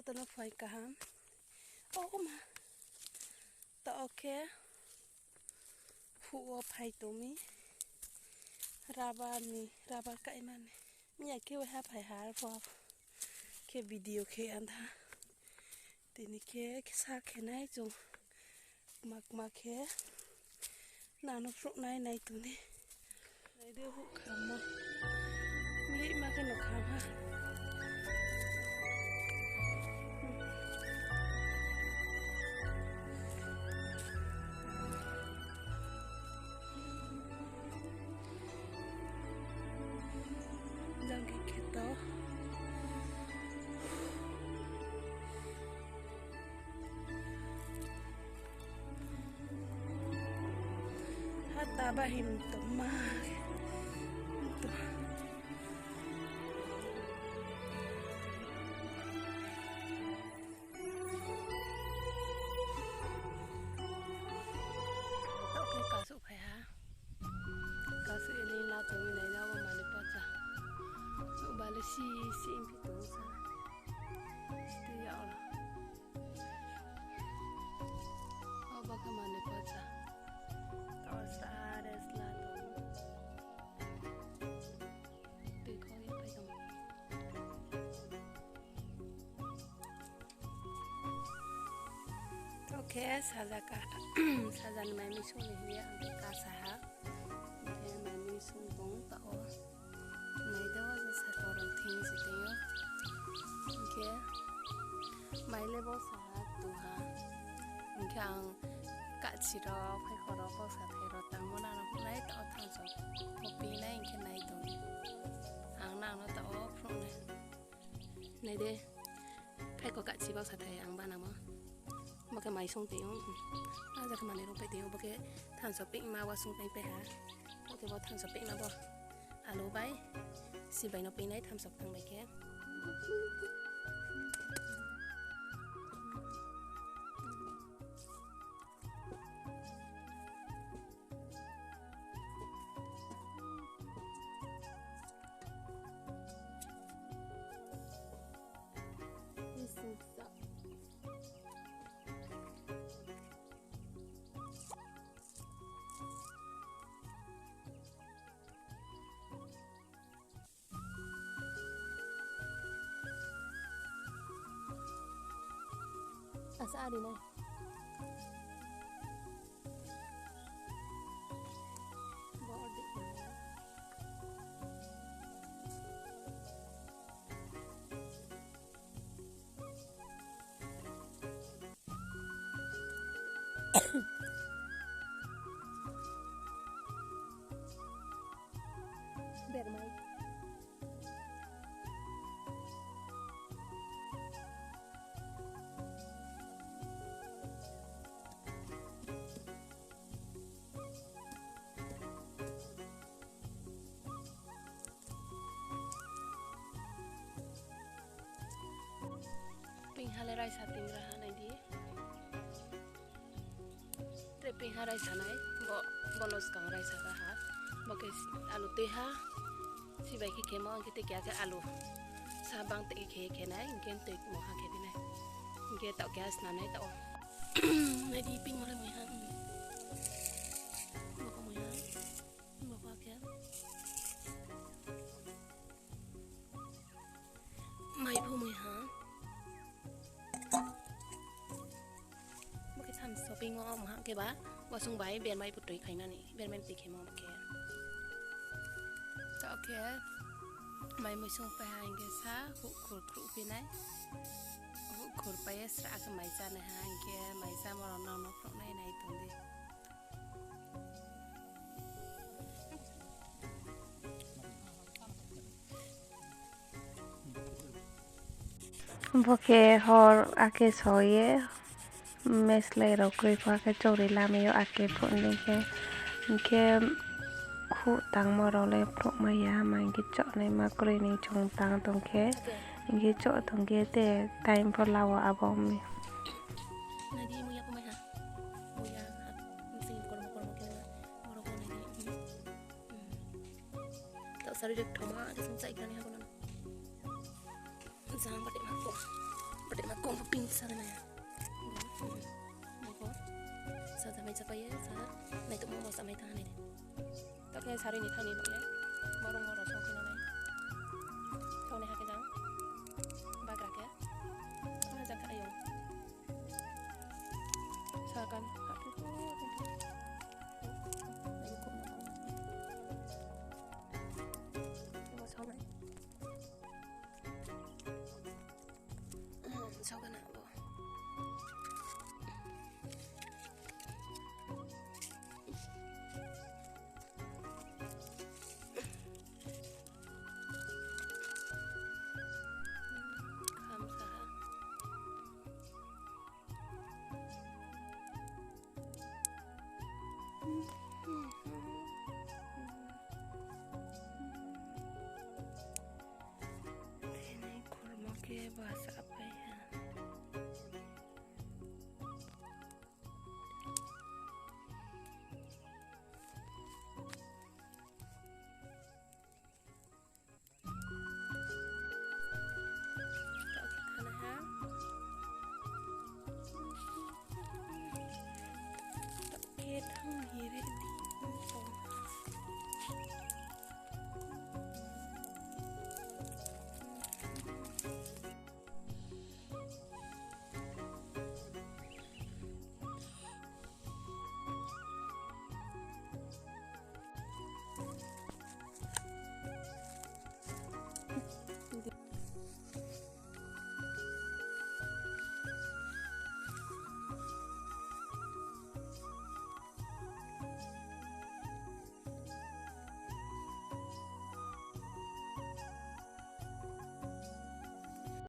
tao nó phải cả ham ô mà tao ok phụ phải tụi mi raba cái mà mi ai kêu ha phải hả vào cái video cái anh ta thì ni cái sa cái này dùng mặc cái nào nó phụ này tụi ni này đưa phụ khám mà lý mà cái nó khám ha đang cái đó hata bahin tuma kasu phải ha kasu ini la tumi này đâu mà đi bắt ra tụ bà lấy si im phi tụ sa tí dạo là ô bà cái mà đi bắt ra tao sa des la tụ tí coi phải không ok saja mai mi sung ni ya ka sa ke mai mi sung bong ta o mai da wa sa to ron thing si te yo ke mai le bo sa tu ha ke ang ka chi ro phai kho ro bo sa thai ro tang mo na no nai ta thang so ko pi nai ke nai to ni ang na no ta o phro này de phai ko ka chi bo sa thai ang ba na mo mà cái máy sung tiếng à giờ cái máy này không phải tiếng mà cái thằng shopping mà qua sung tiếng phải hả cái vào thằng shopping mà bỏ alo bay si bay nó pin đấy thằng shopping bay kia asa đi này bỏ đi bẹt mày Pinghale rai sa ting raha nai di te pinghale rai sa nai bo bonus kang rai sa ha bo ke alu te ha si bai ke mo ke te kya ke alu sa bang te ke nai ngen te mo ha ke di nai nge tao gas na nai tao nai di pinghale mo ha bo ko mo ha bo ko ke mai phu mo ha shopping ngon mà cái bá qua sung bái bên mai bút tùy khay nè bên bên tì khay mong bạc kẹo ok mai mới sung phải hành cái sa hụt khử khử bên này hụt khử phải sạ cái mai sa này hành cái mai sa mà nó phộng này tuần đi Porque hor ake soye mesle ro kri kwa ke chori la me yo ake phun le ke khu tang mo ro le pro ma ya ma ke cho ne ma kri ni chong tang tong ke cho tong ke te time for lawa abom mi này đi mua ya không mày hả mua ya xin con cái mua con này đi tạo sao được thoma cái xong chạy cái này ha con giang bắt để mặc Pada makong pingsan na ya. Mako. Sa damay sa paye sa nay tu mo sa may ta ni. Tak kaya sari ni thani ba ya. Morong so kina nay. Sau này ha cái răng. Ba grak ya. Có răng ka ayong. Sa kan. Sau cái nào bộ khám phá thế này của một cái bà xã